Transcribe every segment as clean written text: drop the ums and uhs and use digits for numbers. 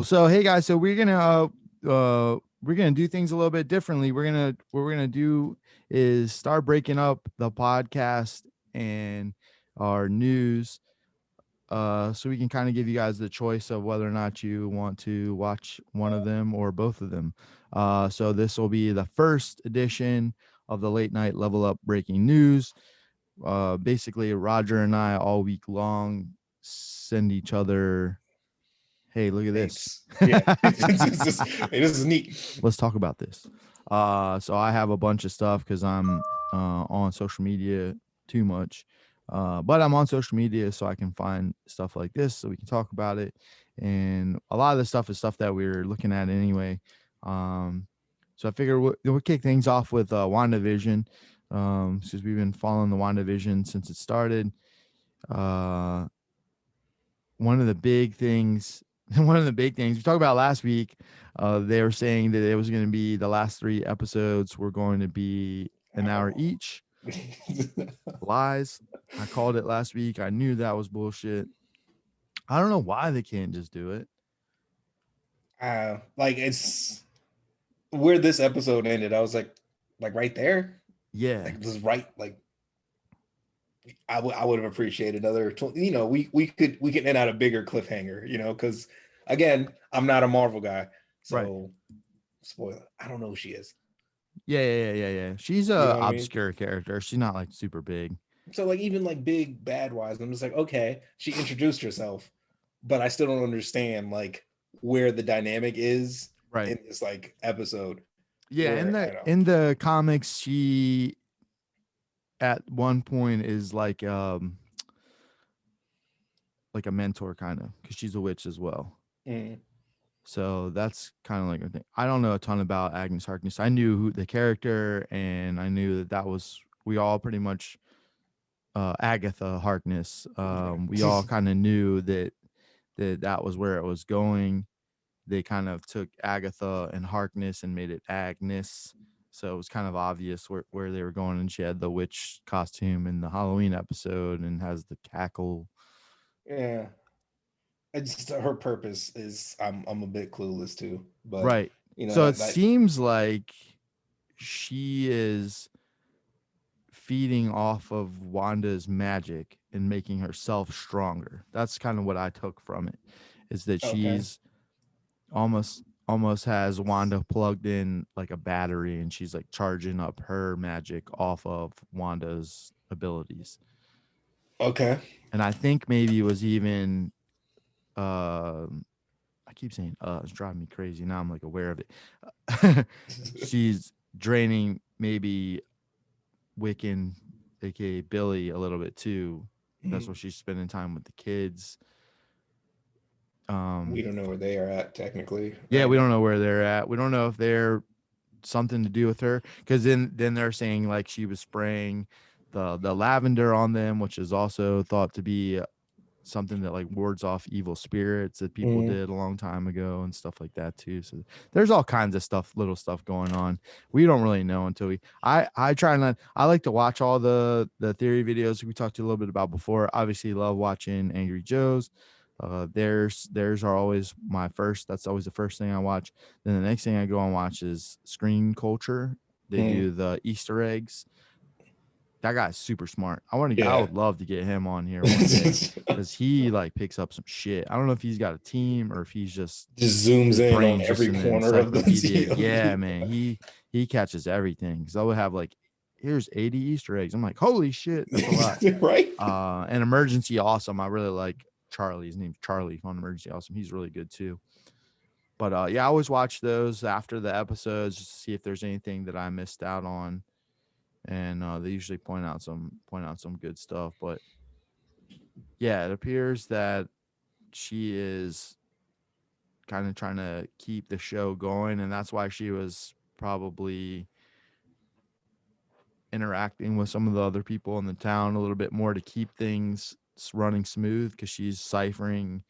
So hey guys, so we're gonna do things a little bit differently. What we're gonna do is start breaking up the podcast and our news, so we can kind of give you guys the choice of whether or not you want to watch one of them or both of them. So this will be the first edition of the late night level up breaking news. Basically, Roger and I all week long send each other, hey, look at this. Thanks. Yeah. Hey, this is neat. Let's talk about this. So I have a bunch of stuff because I'm on social media too much. But I'm on social media so I can find stuff like this so we can talk about it. And a lot of the stuff is stuff that we're looking at anyway. So I figure we'll kick things off with WandaVision, since we've been following the WandaVision since it started. Uh, one of the big things one of the big things we talked about last week, they were saying that it was going to be the last 3 episodes were going to be an hour each. Lies. I called it last week. I knew that was bullshit. I don't know why they can't just do it. Like it's where this episode ended. I was like right there. Yeah. Like this is right. Like I would have appreciated another. We could end out a bigger cliffhanger. Because again, I'm not a Marvel guy, so Right. Spoiler. I don't know who she is. Yeah. She's You know a what I mean? obscure character. She's not like super big. So like even like big bad wise, I'm just like, okay, she introduced herself, but I still don't understand like where the dynamic is Right. in this like episode. Yeah, Where in the comics, she at one point is like a mentor kind of, because she's a witch as well. Mm. So that's kind of like a thing. I don't know a ton about Agnes Harkness. I knew who the character, and I knew that was, we all pretty much, Agatha Harkness. We all kind of knew that was where it was going. They kind of took Agatha and Harkness and made it Agnes. So it was kind of obvious where they were going. And she had the witch costume in the Halloween episode and has the cackle. Yeah. It's her purpose is I'm a bit clueless too, but Right. So it that seems like she is feeding off of Wanda's magic and making herself stronger. That's kind of what I took from it, is that okay. she's almost has Wanda plugged in like a battery, and she's like charging up her magic off of Wanda's abilities. Okay. And I think maybe it was even I keep saying it's driving me crazy. Now I'm like aware of it. She's draining maybe Wiccan, aka Billy, a little bit too. That's why she's spending time with the kids. We don't know where they are at technically, Yeah, we right? don't know where they're at. We don't know if they're something to do with her, because then they're saying like she was spraying the lavender on them, which is also thought to be something that like wards off evil spirits that people Mm. did a long time ago and stuff like that too. So there's all kinds of stuff, little stuff going on. We don't really know until I try not, I like to watch all the theory videos we talked to a little bit about before. Obviously love watching Angry Joe's. Theirs are always my first. That's always the first thing I watch. Then the next thing I go and watch is Screen Culture. They Mm. do the Easter eggs. That guy's super smart. I Yeah. would love to get him on here one day, because he like picks up some shit. I don't know if he's got a team or if he's just Just zooms his in on brain's just every an corner of the encyclopedia. Yeah, TMNT. man. He catches everything. Because I would have like, here's 80 Easter eggs. I'm like, holy shit, that's a lot. Right? And Emergency Awesome. I really like Charlie. His name's Charlie on Emergency Awesome. He's really good too. But yeah, I always watch those after the episodes just to see if there's anything that I missed out on. And they usually point out some good stuff. But yeah, it appears that she is kind of trying to keep the show going, and that's why she was probably interacting with some of the other people in the town a little bit more to keep things running smooth, because she's ciphering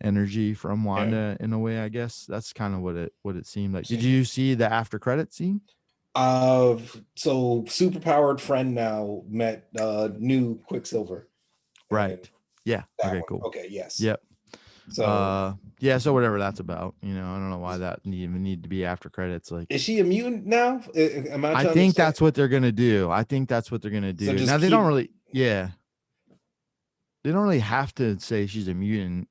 energy from Yeah. Wanda in a way. I guess that's kind of what it seemed like. Did you see the after credit scene? So superpowered friend now met new Quicksilver. And Right. Yeah. that Okay. one. Cool. Okay, yes. Yep. So Yeah, so whatever that's about, I don't know why that even need to be after credits. Like, is she a mutant now? Am I I to think understand? that's what they're gonna do. I think that's what they're gonna So do. just Now they don't keep. really, yeah, they don't really have to say she's a mutant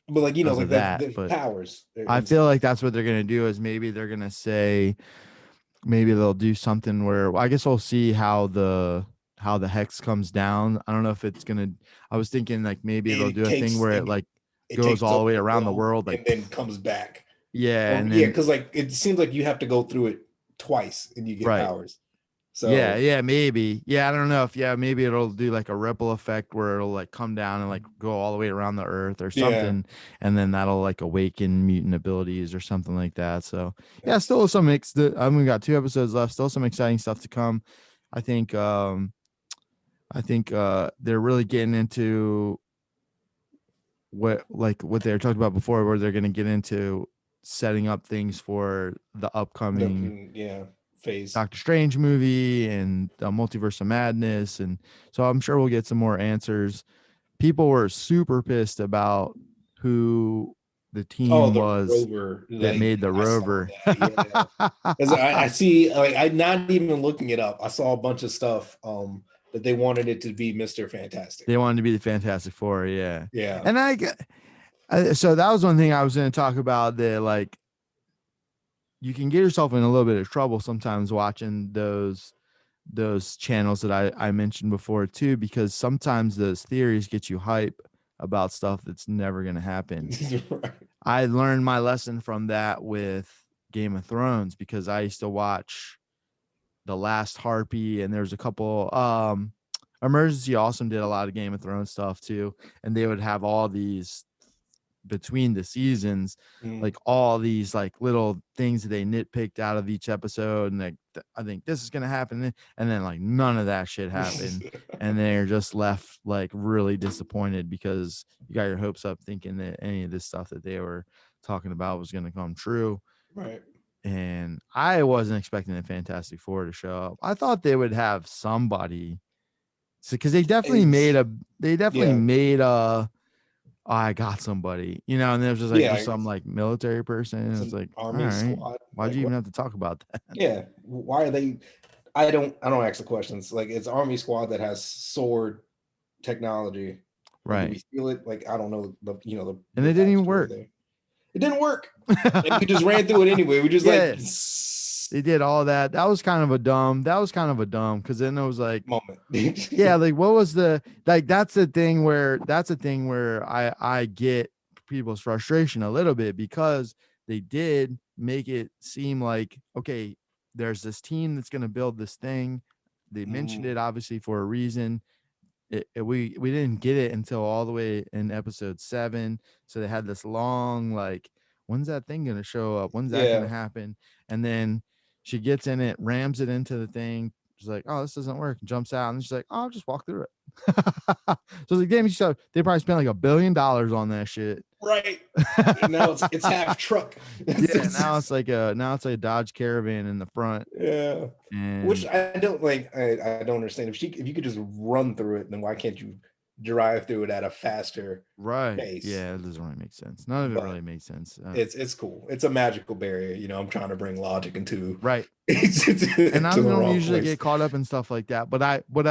But like because like of that's that, the but powers I and feel stuff. like that's what they're gonna do. Is maybe they're gonna say, maybe they'll do something where, well, I guess we'll see how the hex comes down. I don't know if it's gonna. I was thinking like maybe they'll It do a thing takes where it it, like it goes takes all over the way the around the world world, like and then comes back. yeah, Or and yeah, then because like it seems like you have to go through it twice and you get right. powers. Yeah, So yeah, maybe. Yeah, I don't know if maybe it'll do like a ripple effect where it'll like come down and like go all the way around the earth or yeah, something, and then that'll like awaken mutant abilities or something like that. So yeah, still some mixed. We got 2 episodes left. Still some exciting stuff to come. I think they're really getting into what they were talking about before, where they're going to get into setting up things for the upcoming yeah, phase. Doctor Strange movie and Multiverse of Madness, and so I'm sure we'll get some more answers. People were super pissed about who the Oh, team the was rover, that like made the I saw rover. that. Yeah, because I see, like, I'm not even looking it up. I saw a bunch of stuff that they wanted it to be Mr. Fantastic. They wanted to be the Fantastic Four, yeah. Yeah. And so that was one thing I was going to talk about. That like you can get yourself in a little bit of trouble sometimes watching those channels that I mentioned before too, because sometimes those theories get you hype about stuff that's never going to happen. Right. I learned my lesson from that with Game of Thrones, because I used to watch The Last Harpy, and there's a couple Emergency Awesome did a lot of Game of Thrones stuff too, and they would have all these between the seasons, like all these like little things that they nitpicked out of each episode, and like I think this is gonna happen, and then like none of that shit happened, and they're just left like really disappointed because you got your hopes up thinking that any of this stuff that they were talking about was gonna come true. Right. And I wasn't expecting the Fantastic Four to show up. I thought they would have somebody, because they definitely It's yeah, made a I got somebody, and it was just like yeah. just some like military person. And it's Some like, all army right, squad. why'd Like you even what? have to talk about that? Yeah. Why are they? I don't ask the questions. Like it's army squad that has sword technology. Like did Right. we steal it? Like I don't know And the it didn't even backstory work. there. It didn't work. And we just ran through it anyway. We just like Yeah. They did all that. That was kind of a dumb, because then it was like, moment. yeah, like what was the like that's a thing where I get people's frustration a little bit, because they did make it seem like, okay, there's this team that's going to build this thing. They mentioned Mm, it obviously for a reason. We didn't get it until all the way in episode 7, so they had this long like, when's that thing gonna show up, when's that gonna yeah. happen, and then she gets in it, rams it into the thing. She's like, oh, this doesn't work, jumps out, and she's like, oh, I'll just walk through it. So it's like, damn, so they probably spent like $1 billion on that shit. Right. And now it's half truck. Yeah, now it's like a Dodge Caravan in the front. Yeah. Which And I don't like. I don't understand. If you could just run through it, then why can't you drive through it at a faster right, pace? yeah, it doesn't really make sense. None of it But really makes sense. it's cool. It's a magical barrier. I'm trying to bring logic into Right. And I into the don't wrong usually place. get caught up in stuff like that, but what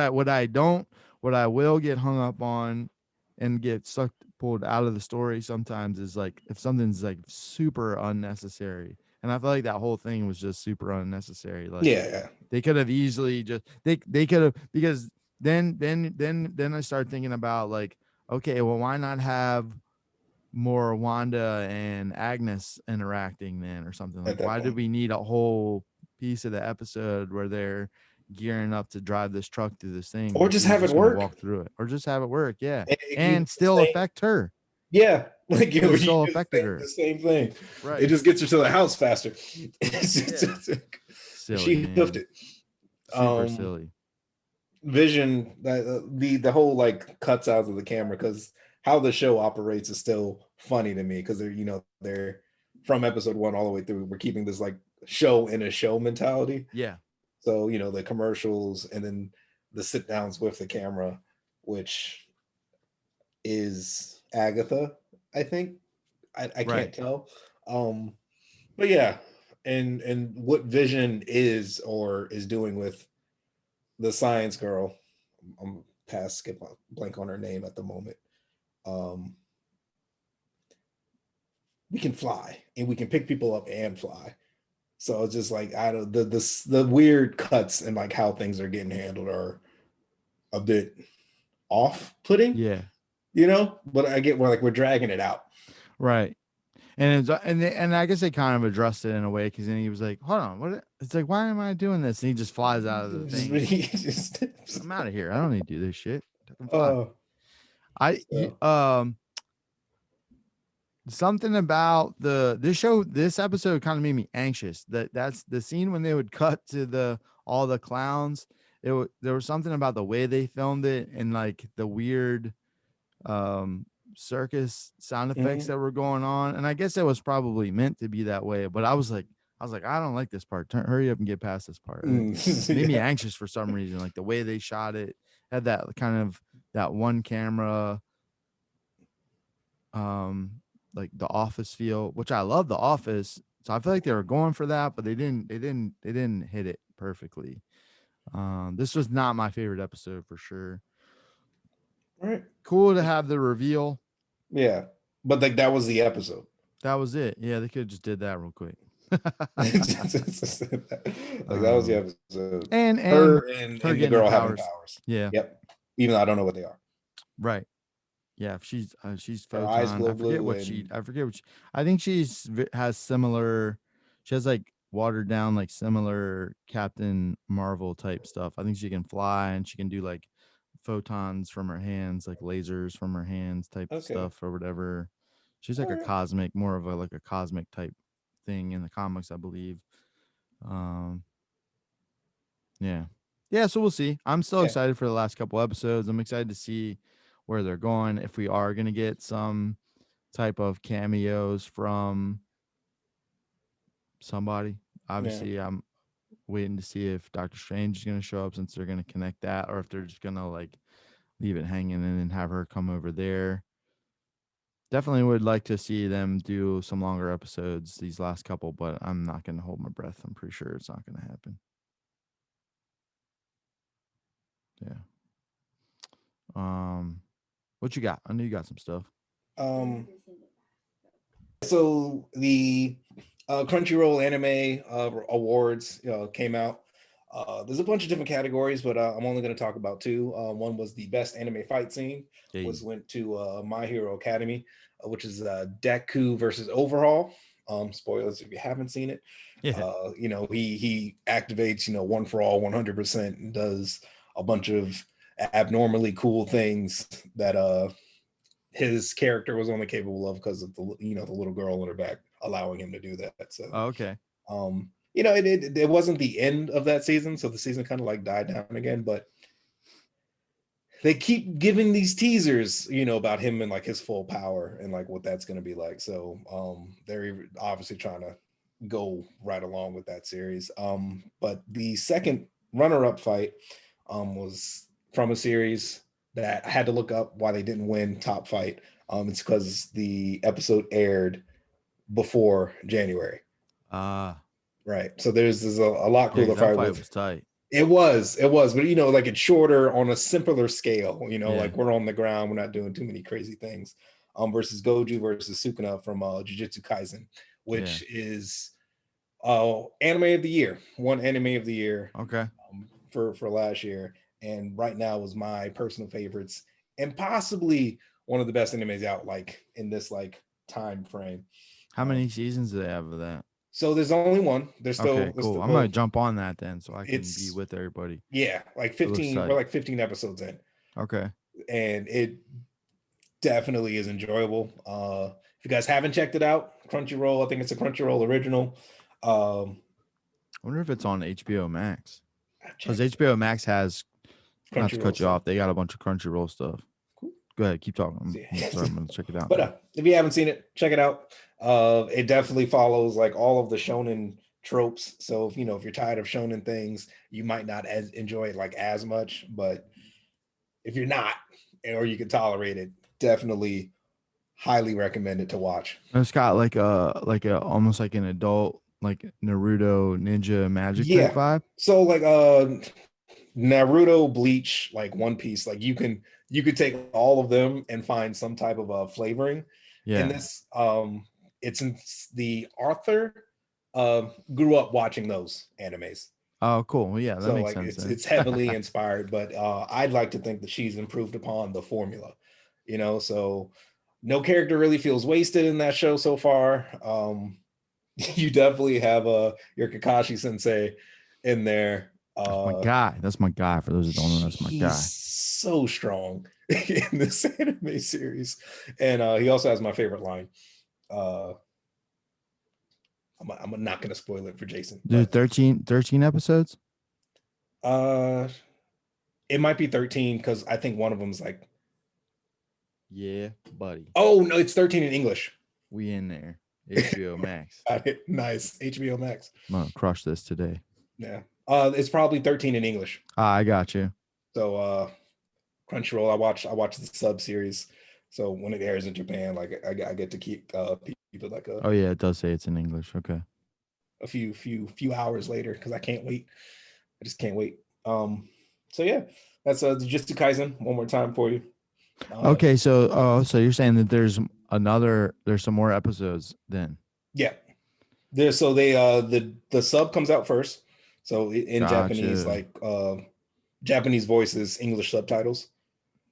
I will get hung up on and get sucked pulled out of the story sometimes is like if something's like super unnecessary. And I feel like that whole thing was just super unnecessary. Like Yeah. they could have easily just they could have, because then I start thinking about like, okay, well, why not have more Wanda and Agnes interacting then, or something? At Like, that why did point. we need a whole piece of the episode where they're gearing up to drive this truck through this thing Or if just he was have it just going to work. walk through it, or just have it work? Yeah. And it could be And the still same. affect her. Yeah, like Could have you still just affected think her. the same thing. It Right. just gets her to the house faster. Yeah. Silly, She hoofed man. it. Super Um, silly. Vision, the whole like cuts out of the camera, because how the show operates is still funny to me, because they're from episode 1 all the way through. We're keeping this like show in a show mentality. Yeah. So the commercials and then the sit downs with the camera, which is Agatha. I think. I Right. can't tell. But yeah, and what Vision is or is doing with the science girl. I'm past skip blank on her name at the moment. Um, we can fly and we can pick people up and fly. So it's just like I don't the weird cuts and like how things are getting handled are a bit off putting, Yeah. But I get where like we're dragging it out. Right. And I guess they kind of addressed it in a way because then he was like, "Hold on, what?" It's like, "Why am I doing this?" And he just flies out of the Just thing. really just I'm out of here. I don't need to do this shit. I can fly. uh I so something about this episode kind of made me anxious. That's the scene when they would cut to all the clowns. There was something about the way they filmed it and like the weird um circus sound effects mhm. that were going on, and I guess it was probably meant to be that way, but I was like I don't like this part. Hurry up and get past this part. It made me Yeah. anxious for some reason, like the way they shot it had that kind of that one camera, um like the office feel, which I love the office, so I feel like they were going for that, but they didn't hit it perfectly. This was not my favorite episode for sure. Right. Cool to have the reveal. Yeah. But like that was the episode. That was it. Yeah, they could have just did that real quick. Like that was the um, episode. and Her her and the getting the girl having powers. powers. Yeah, Yep. Even though I don't know what they are. right. Yeah, if she's Her eyes photon. glow blue and I forget what I think has similar. She has like watered down like similar Captain Marvel type stuff. I think she can fly and she can do like photons from her hands, like lasers from her hands type okay. stuff or whatever. She's like All a right. cosmic, more of a like a cosmic type thing in the comics, I believe. Um, yeah. Yeah, so we'll see. I'm still Yeah. excited for the last couple episodes. I'm excited to see where they're going. If we are going to get some type of cameos from somebody. Yeah. Obviously, I'm waiting to see if Doctor Strange is going to show up since they're going to connect that, or if they're just going to like leave it hanging and then have her come over there. Definitely would like to see them do some longer episodes these last couple, but I'm not going to hold my breath. I'm pretty sure it's not going to happen. Yeah. Um, what you got? I know you got some stuff. Um so the Crunchyroll anime awards came out. There's a bunch of different categories, but I'm only going to talk about two. One was the best anime fight scene, Hey. was went to My Hero Academy, which is Deku versus Overhaul. Spoilers if you haven't seen it. Yeah. He activates one for all 100% and does a bunch of abnormally cool things that his character was only capable of because of the little girl in her back allowing him to do that. So Oh, okay. it wasn't the end of that season, so the season kind of like died down again, but they keep giving these teasers, about him and like his full power and like what that's going to be like. So they're obviously trying to go right along with that series. But the second runner-up fight was from a series that I had to look up why they didn't win top fight. It's because the episode aired before January. Ah, Right. So there's a lot yeah, cooler because that fight fight with was tight. it was, but like it's shorter on a simpler scale, Yeah. like we're on the ground, we're not doing too many crazy things. Versus Goju versus Sukuna from Jujutsu Kaisen, Yeah. which is anime of the year, one anime of the year Okay. for last year, and right now was my personal favorites and possibly one of the best animes out like in this like time frame. How Um, many seasons do they have of that? so there's only one. Okay, There's cool. still I'm gonna well, jump on that then so I can be it's with everybody. yeah, like It looks 15. We're tight. like 15 episodes in, Okay. and it definitely is enjoyable. If you guys haven't checked it out, Crunchyroll, I think it's a Crunchyroll original. Um, I wonder if it's on HBO Max. I've Because checked HBO Max has, not to Crunchyroll cut you stuff. off, they got a bunch of Crunchyroll stuff. Cool. Go ahead, keep talking. I'm Yeah. sorry, I'm gonna check it out But now. if you haven't seen it, check it out. It definitely follows like all of the shonen tropes. So if you're tired of shonen things, you might not enjoy it like as much. But if you're not, or you can tolerate it, definitely highly recommended to watch. It's got like a almost like an adult like Naruto ninja magic type Yeah. vibe. So like Naruto, Bleach, like One Piece, like you could take all of them and find some type of flavoring in Yeah. this. It's in the author grew up watching those animes. Oh, cool. Well, yeah, that So makes like sense then. it's heavily inspired, but I'd like to think that she's improved upon the formula, so no character really feels wasted in that show so far. You definitely have your Kakashi sensei in there. That's my guy. That's my guy. For those that don't know, that's my He's guy. so strong in this anime series. And he also has my favorite line. Uh I'm not gonna spoil it for Jason, Dude, but 13 episodes? uh it might be 13 because I think one of them's like, Yeah, buddy. oh no, it's 13 in English. We in there. HBO Max. Nice. HBO Max. I'm gonna crush this today. Yeah. It's probably 13 in English. I got you. So Crunchyroll, I watch the sub series. So when it airs in Japan, like I get to keep people like Oh yeah, it does say it's in English. Okay. a few hours later because I can't wait. I just can't wait. So yeah, that's Jujutsu Kaisen one more time for you. Okay, so you're saying that there's some more episodes then. Yeah. So they the sub comes out first. So in Japanese, Gotcha. like Japanese voices, English subtitles.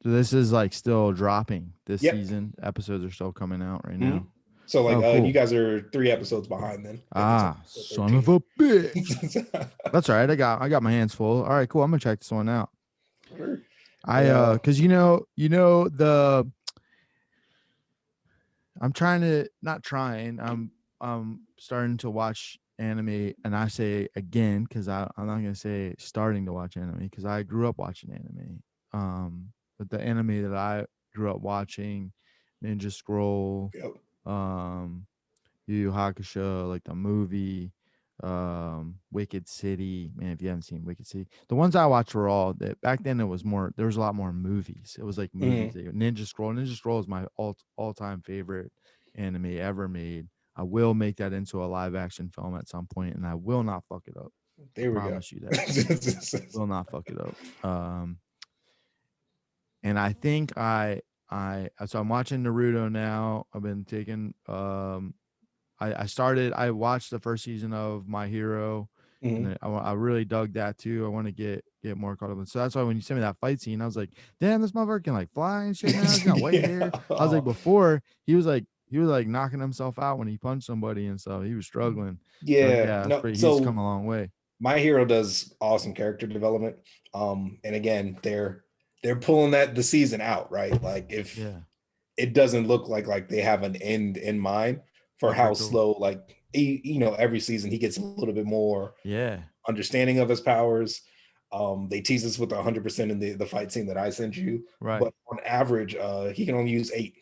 So this is like still dropping this Yep. season. Episodes are still coming out right Mhm. now. So like Oh, cool. you guys are 3 episodes behind then. Son of a bitch. That's all right. I got my hands full. All right, cool. I'm gonna check this one out. Sure. Because I'm trying to not trying. I'm starting to watch anime, and I say again because I'm not gonna say starting to watch anime because I grew up watching anime. But the anime that I grew up watching, Ninja Scroll, Yep. Yu Yu Hakusho, like the movie, Wicked City. Man, if you haven't seen Wicked City, the ones I watched were all that back then. It was more. There was a lot more movies. It was like movies. Ninja Scroll. Ninja Scroll is my all time favorite anime ever made. I will make that into a live action film at some point, and I will not fuck it up. There we Promise go. you that. Will not fuck it up. And I think so I'm watching Naruto now. I've been taking I watched the first season of My Hero, and I really dug that too. I want to get more caught up. And so that's why when you sent me that fight scene, I was like, damn, this motherfucker can like fly and shit now. He's got white hair. I was like, before he was like knocking himself out when he punched somebody and stuff. He was struggling. Yeah. So, No, he's come a long way. My Hero does awesome character development. And again, they're pulling the season out, right? Like if it doesn't look like they have an end in mind for how slow, like every season he gets a little bit more understanding of his powers. They tease us with 100% in the fight scene that I sent you, right? But on average, he can only use 8.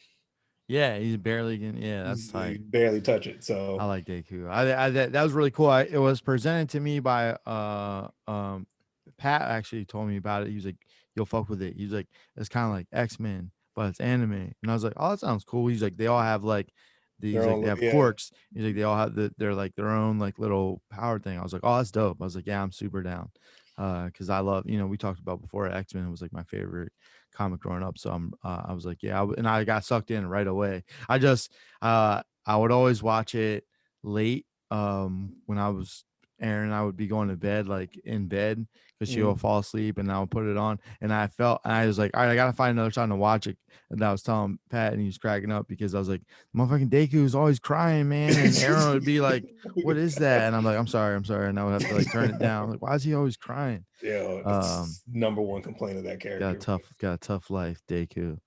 Yeah, he's barely getting. Yeah, that's tight. Barely touch it. So I like Deku. That was really cool. It was presented to me by Pat actually told me about it. He was like, "You'll fuck with it." He's like, "It's kind of like X-Men, but it's anime." And I was like, "Oh, that sounds cool." He's like, "They all have like these like they have quirks." He's like, "They all have they're like their own like little power thing." I was like, "Oh, that's dope." I was like, "Yeah, I'm super down." Because I love, we talked about before, X-Men was like my favorite comic growing up. So I was like, yeah, and I got sucked in right away. I would always watch it late when I was Aaron, I would be going to bed, like in bed, because she will fall asleep, and I would put it on. And I was like, all right, I gotta find another time to watch it. And I was telling Pat, and he was cracking up because I was like, motherfucking Deku is always crying, man. And Aaron would be like, what is that? And I'm like, I'm sorry. And I would have to like turn it down. I'm like, why is he always crying? Yeah, it's number one complaint of that character. Got a tough life, Deku.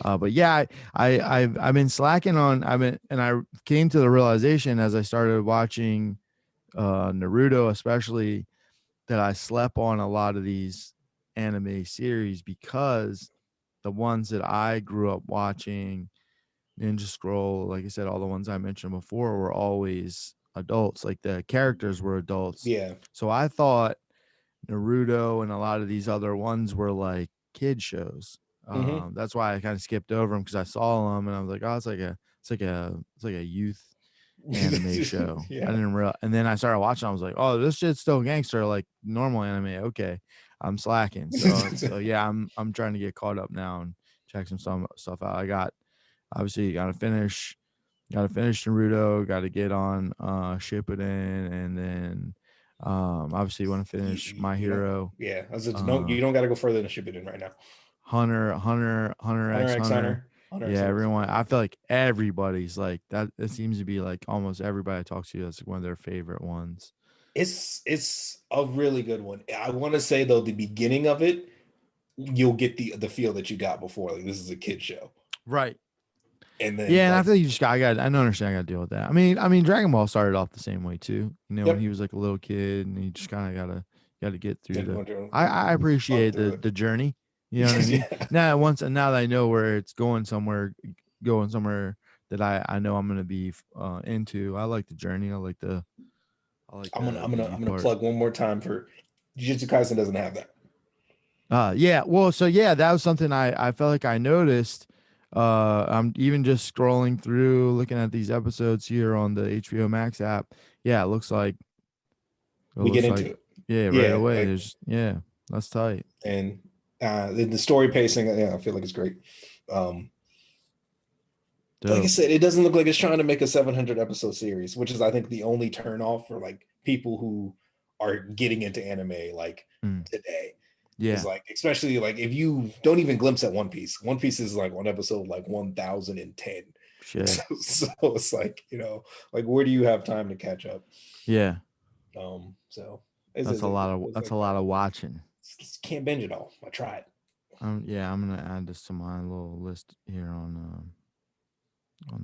But yeah, I've been slacking on. And I came to the realization as I started watching Naruto, especially, that I slept on a lot of these anime series because the ones that I grew up watching, Ninja Scroll, like I said, all the ones I mentioned before were always adults. Like the characters were adults. Yeah. So I thought Naruto and a lot of these other ones were like kid shows. Hmm. That's why I kind of skipped over them because I saw them and I was like, oh, it's like a youth anime show. I Yeah. didn't real, and then I started watching. I was like, oh, this shit's still gangster, like normal anime. Okay, I'm slacking. So yeah, I'm trying to get caught up now and check some stuff out. I got obviously got to finish Naruto. Got to get on Shippuden, and then obviously want to finish My You know, Hero. yeah. I said, no, Uh, you don't got to go further than Shippuden right now. Hunter Hunter X X Hunter. Hunter, Hunter X Yeah, Hunter. everyone. I feel like everybody's like that. It seems to be like almost everybody I talk to. That's one of their favorite ones. It's a really good one. I want to say though, the beginning of it, you'll get the feel that you got before. Like this is a kid show, Right. and then Yeah, and I like, feel like you just got. I don't understand. I got to deal with that. I mean, Dragon Ball started off the same way too. You know, when yep, he was like a little kid, and he just kind of gotta get through then the. going to I bug appreciate through the it. journey. You know what I mean? Yeah. Now that I know where it's going somewhere that I know I'm gonna be into. I like the journey. I like the I'm easy gonna part. plug one more time for Jujutsu Kaisen doesn't have that. Yeah, well, so yeah, that was something I felt like I noticed. I'm even just scrolling through, looking at these episodes here on the HBO Max app. Yeah, it We get looks into like it. yeah, right Yeah, away. like There's yeah, that's tight. and the story pacing, yeah, I feel like it's great. Um, like I Dope. said, it doesn't look like it's trying to make a 700 episode series, which is I think the only turn off for like people who are getting into anime like Mm, today. Is yeah, like, especially like if you don't even glimpse at One Piece. One Piece is like one episode like 1010. shit. So it's like, like where do you have time to catch up? Yeah, So it's that's like a that. lot of watching. Can't binge it all. I tried. Yeah, I'm gonna add this to my little list here on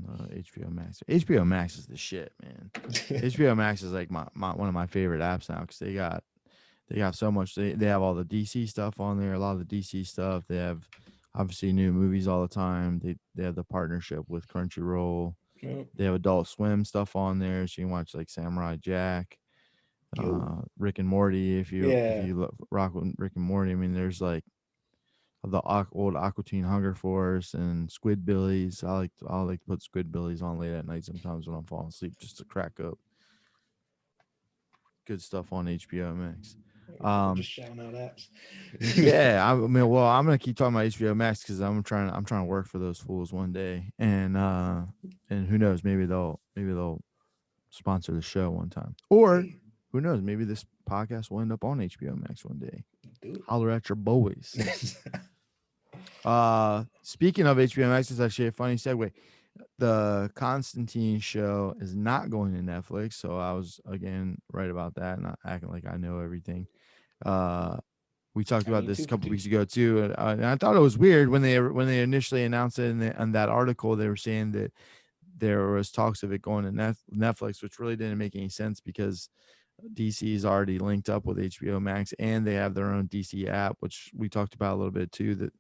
the HBO Max. HBO Max is the shit, man. HBO Max is like my one of my favorite apps now because they got so much. They have all the DC stuff on there, a lot of the DC stuff. They have obviously new movies all the time. They have the partnership with Crunchyroll. Yeah. They have Adult Swim stuff on there, so you can watch like Samurai Jack, Yo. Rick and Morty. If Yeah. you rock with Rick and Morty, I mean, there's like the old Aqua Teen Hunger Force and Squidbillies. I like to put Squidbillies on late at night sometimes when I'm falling asleep just to crack up. Good stuff on HBO Max. We're Um, just shouting out apps. yeah, I mean, well, I'm gonna keep talking about HBO Max because I'm trying to work for those fools one day, and who knows, maybe they'll sponsor the show one time, or Hey, who knows, maybe this podcast will end up on HBO Max one day. dude. Holler at your boys. Speaking of HBO Max, it's actually a funny segue. The Constantine show is not going to Netflix, so I was again right about that, not acting like I know everything. Uh, we talked I about mean, this two a for couple two. weeks ago too, and I thought it was weird when they initially announced it in that article. They were saying that there was talks of it going to Netflix, which really didn't make any sense because DC is already linked up with HBO Max, and they have their own DC app, which we talked about a little bit too. That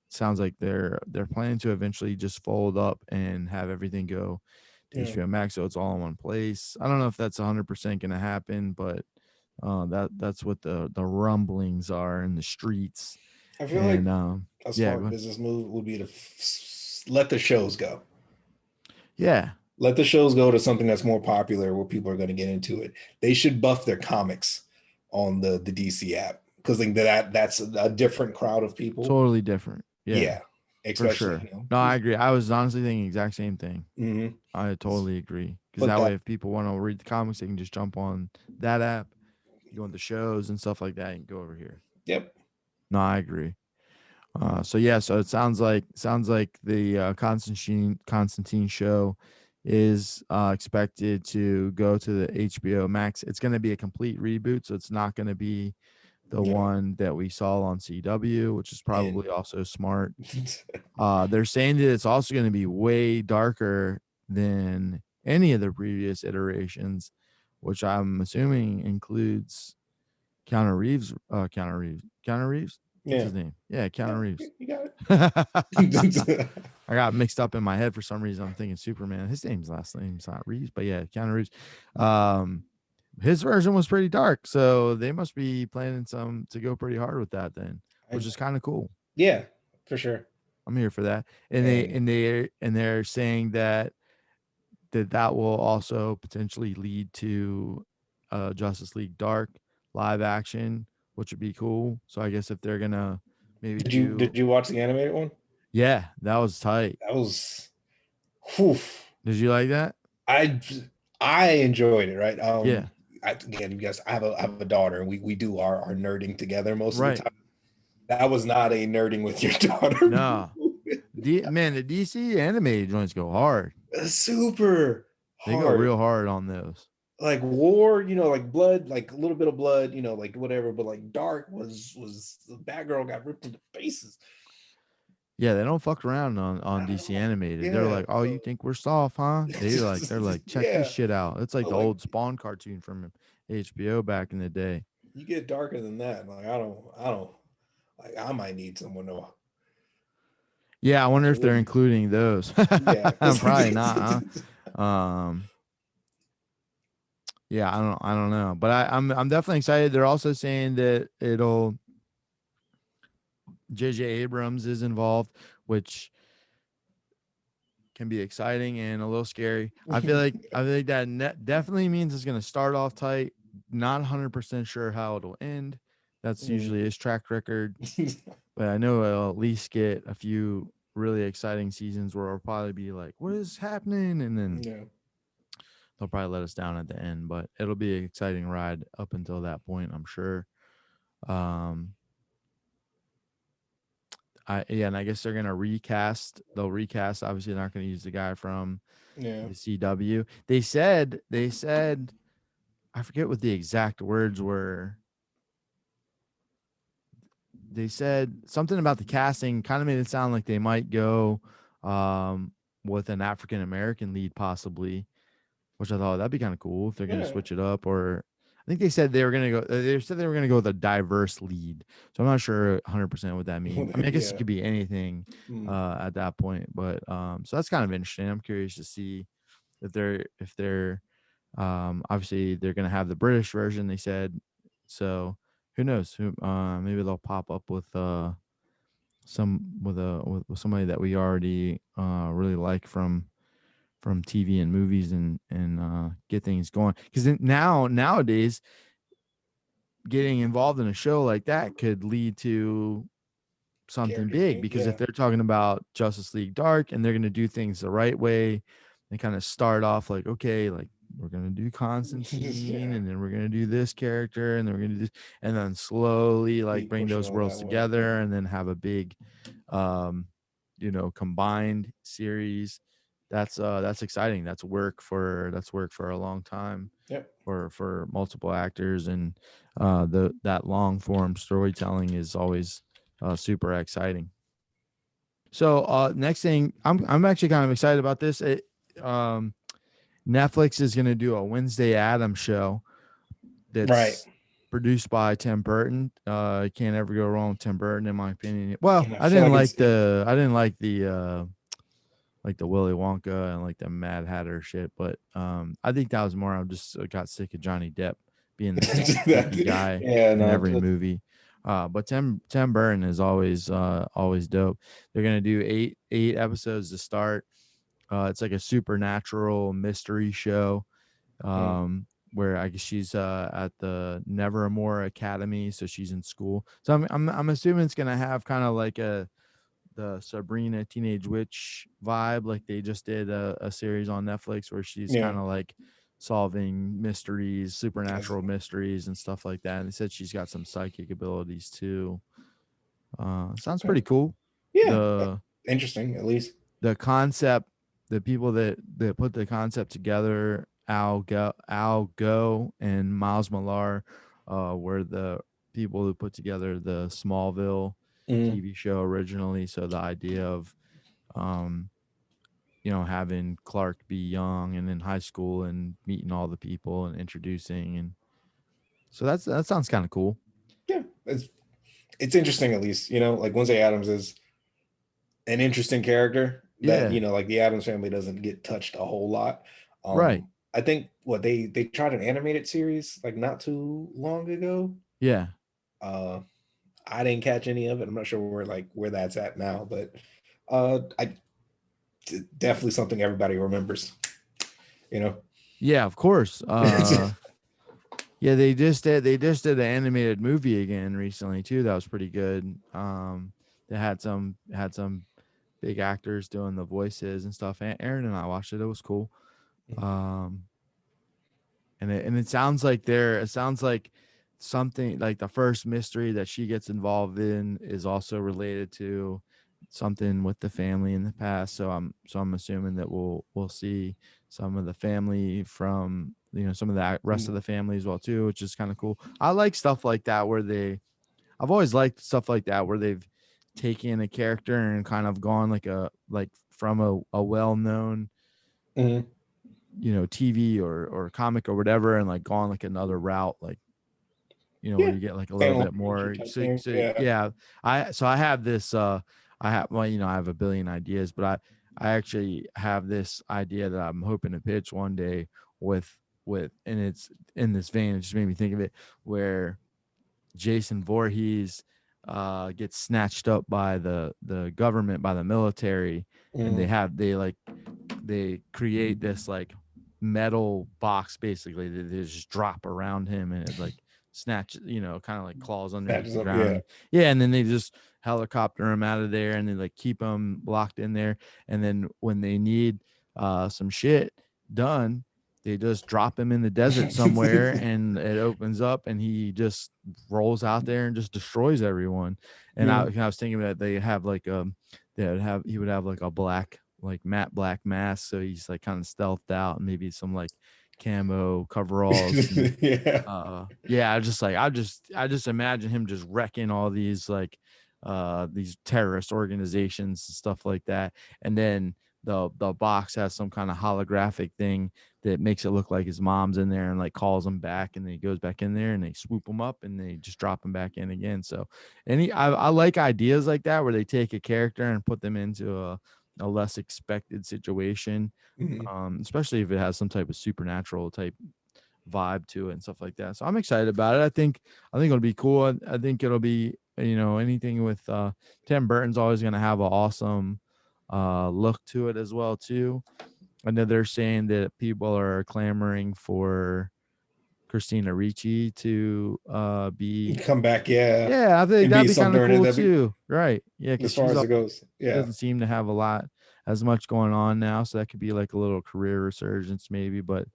sounds like they're planning to eventually just fold up and have everything go to Yeah. HBO Max, so it's all in one place. I don't know if that's 100% going to happen, but that's what the rumblings are in the streets. I feel like And a yeah, go smart ahead. business move would be to let the shows go. Yeah, Let the shows go to something that's more popular where people are going to get into it. They should buff their comics on the DC app because like that's a different crowd of people. totally different. Yeah, Yeah, for especially sure. No, I agree. I was honestly thinking the exact same thing. Mhm. I totally agree because But that way, that if people want to read the comics, they can just jump on that app. You go on the shows and stuff like that, and go over here. yep. No, I agree. So yeah, so it sounds like the Constantine show is expected to go to the HBO Max. It's going to be a complete reboot, so it's not going to be the Yeah. one that we saw on CW, which is And probably also smart. They're saying that it's also going to be way darker than any of the previous iterations, which I'm assuming includes Keanu Reeves. What's yeah. his name? Yeah, Yeah, Keanu Reeves. you got I it. got mixed up in my head for some reason. I'm thinking Superman. His last name's not Reeves, but yeah, Keanu Reeves. Um, his version was pretty dark, so they must be planning some to go pretty hard with that then, I, which is kind of cool. yeah. for sure. I'm here for that. And And they're saying that will also potentially lead to Justice League Dark live action, which would be cool. So I guess if they're gonna maybe do, did you watch the animated one? yeah, that was tight. That was, whew. Did you like that? I I enjoyed it, right? Yeah, Again, you guys, I have a daughter, and we do our nerding together most of the right. time. That was not a nerding with your daughter. No, the DC animated joints go hard. Super They go hard. real hard on those. Like war, like blood, like a little bit of blood, like whatever. But like dark was the bad girl got ripped into faces. Yeah, they don't fuck around on Not at DC all. animated. They're Yeah. like, "Oh, you So think we're soft, huh?" They're like, "Check this yeah. shit out." It's like So the like old Spawn cartoon from HBO back in the day. you get darker than that. Like I don't like I might need someone to Yeah, I wonder if they're really, including those. yeah. Probably not, huh? Yeah, I don't know, but I'm definitely excited. They're also saying that it'll J.J. Abrams is involved, which can be exciting and a little scary. I feel like that definitely means it's going to start off tight. Not 100% sure how it'll end. That's usually his track record, but I know it'll at least get a few really exciting seasons where it'll probably be like, "What is happening?" and then Yeah. they'll probably let us down at the end. But it'll be an exciting ride up until that point, I'm sure. Um, and I guess they're gonna recast. They'll recast. Obviously, they're not gonna use the guy from Yeah. the CW. They said I forget what the exact words were. They said something about the casting kind of made it sound like they might go with an African American lead possibly, which I thought that'd be kind of cool if they're gonna Yeah. switch it up. Or I think they said they were gonna go. They said they were gonna go with a diverse lead. So I'm not sure 100% what that means. I mean, I guess it Yeah. could be anything Mm. at that point, but so that's kind of interesting. I'm curious to see if they're obviously they're gonna have the British version. They said so. Who knows? Who maybe they'll pop up with with somebody that we already really like from TV and movies and get things going. Because nowadays, getting involved in a show like that could lead to something Characters big. being, Because if yeah. they're talking about Justice League Dark and they're going to do things the right way, and kind of start off like, okay, like we're going to do Constantine, Yeah. and then we're going to do this character, and then we're going to do this, and then slowly like Keep bring pushing those on worlds that way. Yeah. together, and then have a big um combined series. That's exciting. That's work for a long time Yep. for multiple actors, and that long form storytelling is always super exciting. So next thing, I'm actually kind of excited about this. Um, Netflix is going to do a Wednesday Addams show Right. that's produced by Tim Burton. Can't ever go wrong with Tim Burton, in my opinion. Well, And I feel I didn't like the Willy Wonka and like the Mad Hatter shit, but I think that was more. I just got sick of Johnny Depp being the goofy guy yeah, in no, every movie. But Tim Burton is always dope. They're gonna do eight episodes to start. It's like a supernatural mystery show. mm, Where I guess she's at the Nevermore Academy, so she's in school. So I'm assuming it's gonna have kind of like the Sabrina Teenage Witch vibe, like they just did a series on Netflix where she's yeah. kind of like solving mysteries, As- supernatural mysteries and stuff like that. And they said she's got some psychic abilities too. Sounds okay. pretty cool. Yeah. The Interesting, at least. the concept, the people that put the concept together, Al Go and Miles Millar, were the people who put together the Smallville Mm, TV show originally. So the idea of um, having Clark be young and in high school and meeting all the people and introducing, and so that sounds kind of cool. yeah. It's interesting, at least. Like Wednesday Adams is an interesting character that, Yeah, like the Adams family doesn't get touched a whole lot. right. I think what they tried an animated series like not too long ago. Yeah, Uh I didn't catch any of it. I'm not sure where that's at now, but I definitely something everybody remembers. You know. Yeah, of course. Yeah, they just did an animated movie again recently too. That was pretty good. They had some big actors doing the voices and stuff. Aaron and I watched it. It was cool. Um, and it sounds like something like the first mystery that she gets involved in is also related to something with the family in the past. So I'm assuming that we'll see some of the family from some of the rest of the family as well too, which is kind of cool. I like stuff like that I've always liked stuff like that where they've taken a character and kind of gone like from a well-known Mhm. TV or comic or whatever, and like gone like another route, like where Yeah. you get like a little Standalone bit adventure more. type So thing. so Yeah. yeah, I have this I have well, I have a billion ideas, but I actually have this idea that I'm hoping to pitch one day with and it's in this vein. It just made me think of it, where Jason Voorhees gets snatched up by the government, by the military, and Mhm. they create this like metal box basically that they just drop around him, and it like snatch kind of like claws underneath Snatches the up. ground. Yeah. And yeah, and then they just helicopter him out of there, and they like keep him locked in there, and then when they need some shit done, they just drop him in the desert somewhere, and it opens up and he just rolls out there and just destroys everyone. And I, Yeah. I was thinking that he would have like a black, like matte black mask, so he's like kind of stealthed out, and maybe some like camo coveralls. And Yeah. yeah, I just imagine him just wrecking all these terrorist organizations and stuff like that. And then the box has some kind of holographic thing that makes it look like his mom's in there and like calls him back, and then he goes back in there and they swoop him up and they just drop him back in again. So I like ideas like that where they take a character and put them into a less expected situation, Mhm. especially if it has some type of supernatural type vibe to it and stuff like that. So I'm excited about it. I think it'll be cool. I think it'll be anything with Tim Burton's always going to have an awesome look to it as well too. I know they're saying that people are clamoring for Christina Ricci to be. Come back. Yeah. Yeah, I think And that'd be be kind of something cool that be too. Right. Yeah, because as far as it goes. she Yeah. doesn't seem to have a lot as much going on now. So that could be like a little career resurgence maybe, but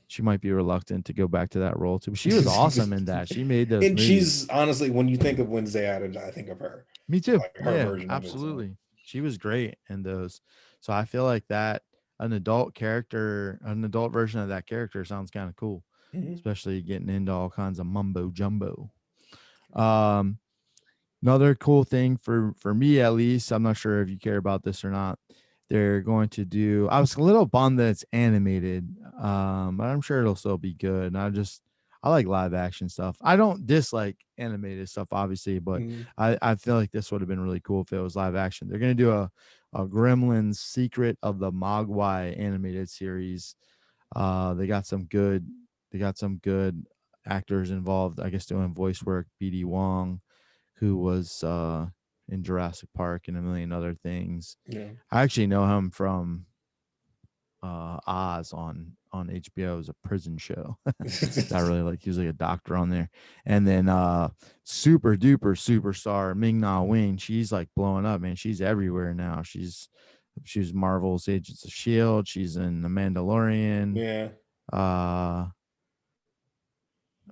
she might be reluctant to go back to that role too. But she was awesome in that. She made those And movies. she's honestly, when you think of Wednesday Addams, I think of her, Me too. like her Yeah, version of it. So absolutely. She was great in those. So I feel like that an adult version of that character sounds kind of cool, mhm. especially getting into all kinds of mumbo jumbo. Um, Another cool thing for me, at least, I'm not sure if you care about this or not. They're going to do. I was a little bummed that it's animated, but I'm sure it'll still be good. And I like live action stuff. I don't dislike animated stuff, obviously, but Mhm. I feel like this would have been really cool if it was live action. They're gonna do a Gremlins Secret of the Mogwai animated series. They got some good actors involved, I guess, doing voice work. BD Wong, who was in Jurassic Park and a million other things. Yeah. I actually know him from Oz on HBO. It was a prison show that I really like. He was like a doctor on there. And then super duper superstar Ming Na Wing. She's like blowing up, man. She's everywhere now. She's Marvel's Agents of Shield. She's in The Mandalorian. Yeah. Uh,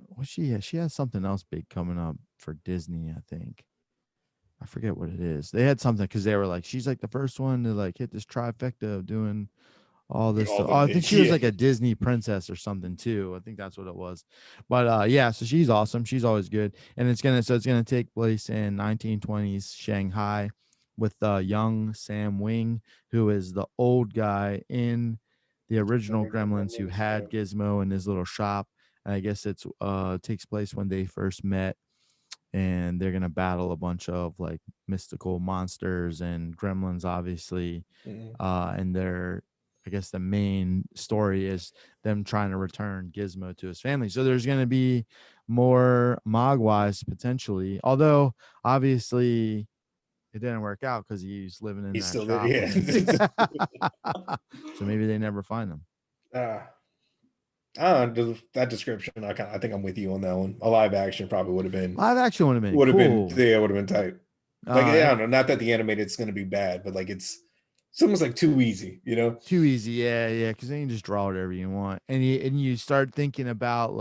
what she has something else big coming up for Disney, I think. I forget what it is. They had something because they were like, she's like the first one to like hit this trifecta of doing all this All stuff. the Oh, I think big. she was Yeah. like a Disney princess or something too. I think that's what it was. But yeah, so she's awesome. She's always good. And it's gonna take place in 1920s Shanghai with young Sam Wing, who is the old guy in the original Original Gremlins who Gremlins. Yeah. had Gizmo in his little shop. And I guess it's takes place when they first met, and they're gonna battle a bunch of like mystical monsters and gremlins, obviously. Mhm. And I guess the main story is them trying to return Gizmo to his family. So there's gonna be more Mogwais potentially. Although obviously it didn't work out because he's living in He's that still there. shop with Yeah. him. So maybe they never find him. That description, I think I'm with you on that one. A live action probably Live action would have been cool. yeah, would have been tight. Like, yeah, I don't know, not that the animated is going to be bad, but like it's almost like too easy, you know? Too easy, yeah, because then you just draw whatever you want, and you start thinking about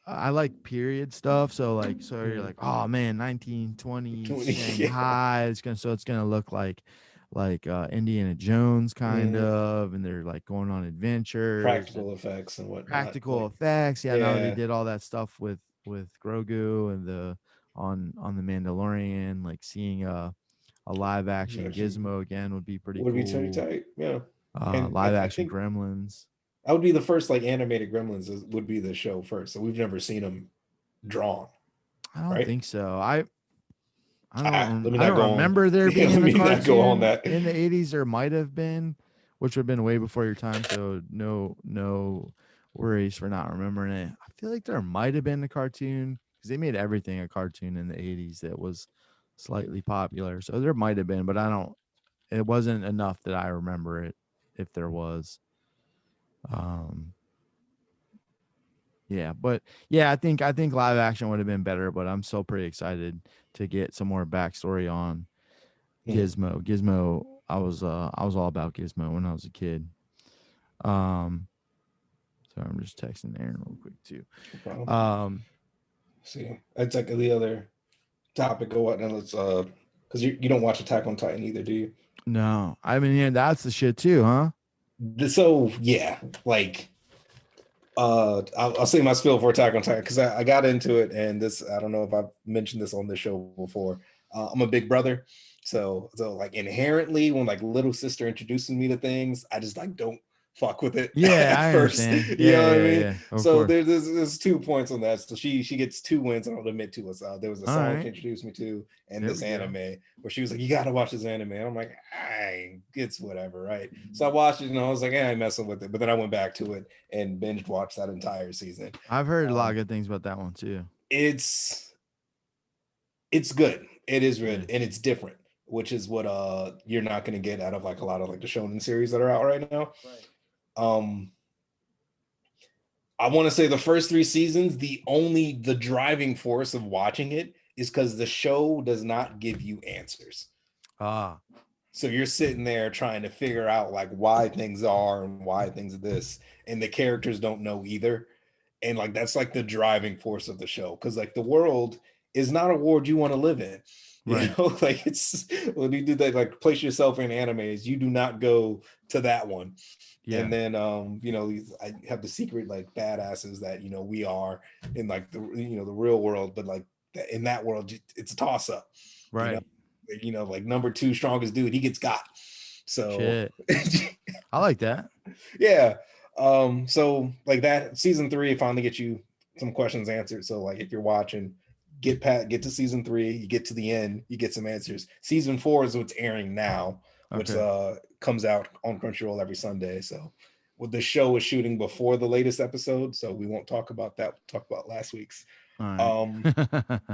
I like period stuff, so you're like, oh man, 1920s 20, yeah. Shanghai. It's gonna look like Indiana Jones kind Mhm. of, and they're like going on adventures and Practical effects and whatnot. practical Like, effects. Yeah, now they yeah, did all that stuff with Grogu and the on the Mandalorian, like seeing a live action actually Gizmo again would be pretty would be pretty cool. tight. Yeah. And Live I action think Gremlins. that would be the first like animated Gremlins would be the show first. So we've never seen them drawn, I don't right? think so. I don't Let me I not don't go on. remember there Yeah, let being a me not go on cartoon that. in the 80s. There might have been, which would have been way before your time, so no worries for not remembering it. I feel like there might have been a cartoon because they made everything a cartoon in the 80s that was slightly popular. So there might have been, but I don't it wasn't enough that I remember it if there was. Um Yeah, but yeah, I think live action would have been better, but I'm still pretty excited to get some more backstory on Mhm. Gizmo. Gizmo, I was all about Gizmo when I was a kid. Um, so I'm just texting Aaron real quick too. No problem. Um, See, that's like the other topic or whatnot. Let's because you don't watch Attack on Titan either, do you? no, I mean, yeah, that's the shit too, huh? So yeah, like I'll say my spiel for Attack on Titan because I got into it, and this I don't know if I've mentioned this on this show before. I'm a big brother, so like inherently when like little sister introduces me to things, I just like don't fuck with it Yeah, at I first. understand. You Yeah, know what I yeah, mean? yeah. Of So course. there's 2 points on that. So she gets 2 wins, and I'll admit to us. There was a All song she right, introduced me to, and there this we go. anime where she was like, "You got to watch this anime." And I'm like, it's whatever, right? So I watched it, and I was like, I ain't messing with it. But then I went back to it and binge watched that entire season. I've heard a lot Um, of good things about that one too. it's it's good. It is Yeah. good, and it's different, which is what you're not going to get out of like a lot of like the shonen series that are out right now. Right. Um, I want to say the first 3 seasons, the driving force of watching it is because the show does not give you answers. Ah, So you're sitting there trying to figure out like why things are and why things are this, and the characters don't know either. And like that's like the driving force of the show because like the world is not a world you want to live in. You right. know, like it's when you do that, like place yourself in animes, you do not go to that one. Yeah. And then I have the secret like badasses that we are in like the real world, but like in that world, it's a toss up. You know, Right. like number 2 strongest dude, he gets got. So Shit. I like that. yeah. So like that season 3 finally gets you some questions answered. So like if you're watching, get to season 3, you get to the end, you get some answers. Season 4 is what's airing now, which Okay. comes out on Crunchyroll every Sunday. So what the show is shooting before the latest episode, so we won't talk about that. We'll talk about last week's. All right. Um,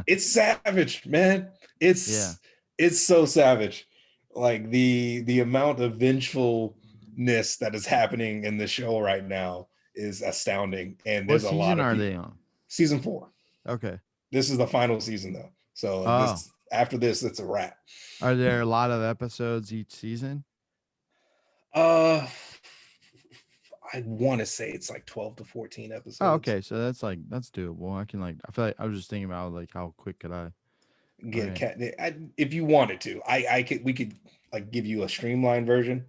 it's savage, man. Yeah. It's so savage. Like the amount of vengefulness that is happening in the show right now is astounding. And What there's a lot season of are people. they on? Season 4. Okay. This is the final season though. So Oh, this after this, it's a wrap. are there a lot of episodes each season? Uh I want to say it's like 12 to 14 Oh, episodes. okay. So that's doable. I can I feel like I was just thinking about like how quick could I? Get Okay. cat if you wanted to. I could we could like give you a streamlined version.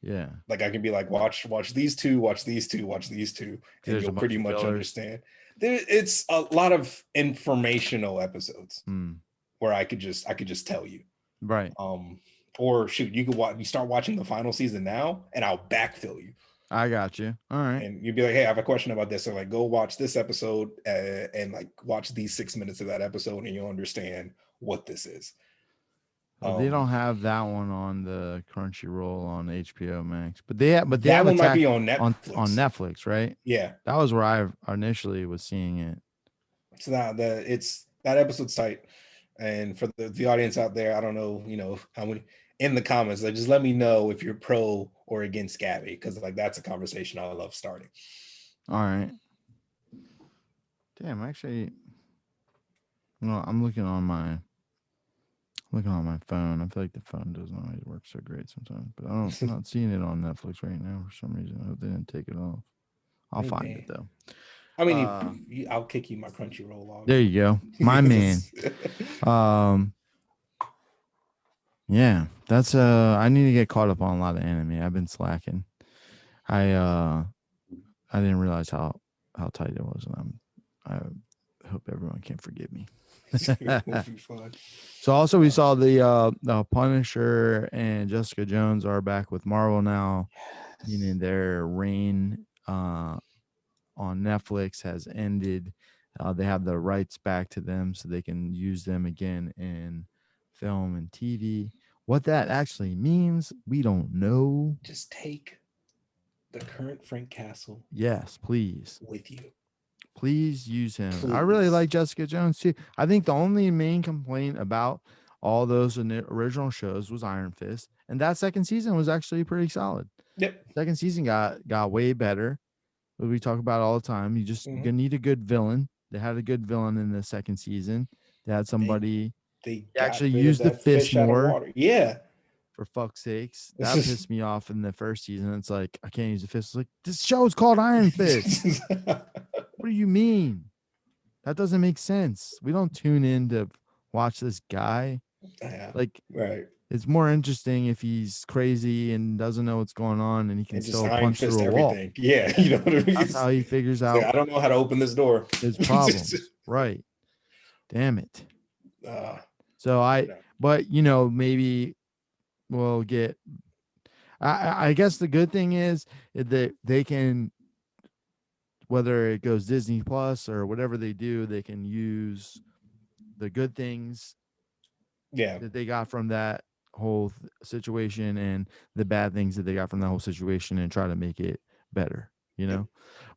Yeah. Like I can be like, watch these two, watch these two, watch these two, and There's you'll a bunch pretty of much fillers. understand. It's a lot of informational episodes Hmm. where I could just tell you. Right. Um, or shoot, you start watching the final season now, and I'll backfill you, I got you. All right. and you'd be like, hey, I have a question about this, or like go watch this episode and like watch these 6 minutes of that episode, and you'll understand what this is. They don't have that one on the Crunchyroll on HBO Max, but they That have one might Attack be on on Netflix. Netflix, right? Yeah. That was where I initially was seeing it. So now it's that episode's tight. And for the audience out there, I don't know, how many in the comments, like just let me know if you're pro or against Gabby, because like that's a conversation I love starting. All right. Damn, actually, no, I'm looking on my phone. I feel like the phone doesn't always work so great sometimes, but I'm not seeing it on Netflix right now for some reason. I hope they didn't take it off. I'll Hey, find it man. though. I mean, I'll kick you my Crunchyroll log. There you go, my man. Yeah, that's I need to get caught up on a lot of anime. I've been slacking. I didn't realize how tight it was, and I hope everyone can forgive me. Will be fun. So also we saw the Punisher and Jessica Jones are back with Marvel now, meaning their reign on Netflix has ended. They have the rights back to them, so they can use them again in film and TV. What that actually means, we don't know. Just take the current Frank Castle Yes, please. with you. Please use him. I Please. really like Jessica Jones too. I think the only main complaint about all those original shows was Iron Fist, and that second season was actually pretty solid. Yep. Second season got way better. What we talk about all the time. You just Mhm. gonna need a good villain. They had a good villain in the second season. They had somebody They actually got rid of used the that fist fish out of more. water. Yeah. For fuck's sakes, that pissed me off in the first season. It's like I can't use the fist. It's like this show is called Iron Fist. What do you mean? That doesn't make sense. We don't tune in to watch this guy. Yeah. Like Right. it's more interesting if he's crazy and doesn't know what's going on and he can And just still Iron punch Fist through a wall. everything. Yeah. You know what I mean? That's how he figures It's like, out I don't know how to open this door. his problems. Right. Damn it. uh, So you know. but maybe we'll get. I guess the good thing is that they can, whether it goes Disney Plus or whatever they do, they can use the good things Yeah. that they got from that whole situation and the bad things that they got from that whole situation and try to make it better,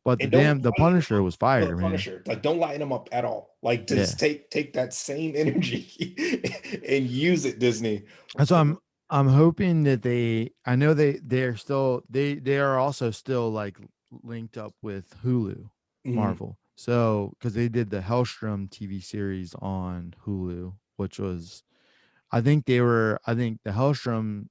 But And don't the lighten Punisher up was the fire, man. Punisher. Like, don't lighten him up at all. Like, Yeah. just take that same energy and use it, Disney. So I'm hoping that I know they're still they are also still like linked up with Hulu, Marvel. So because they did the Hellstrom TV series on Hulu, which was I think the Hellstrom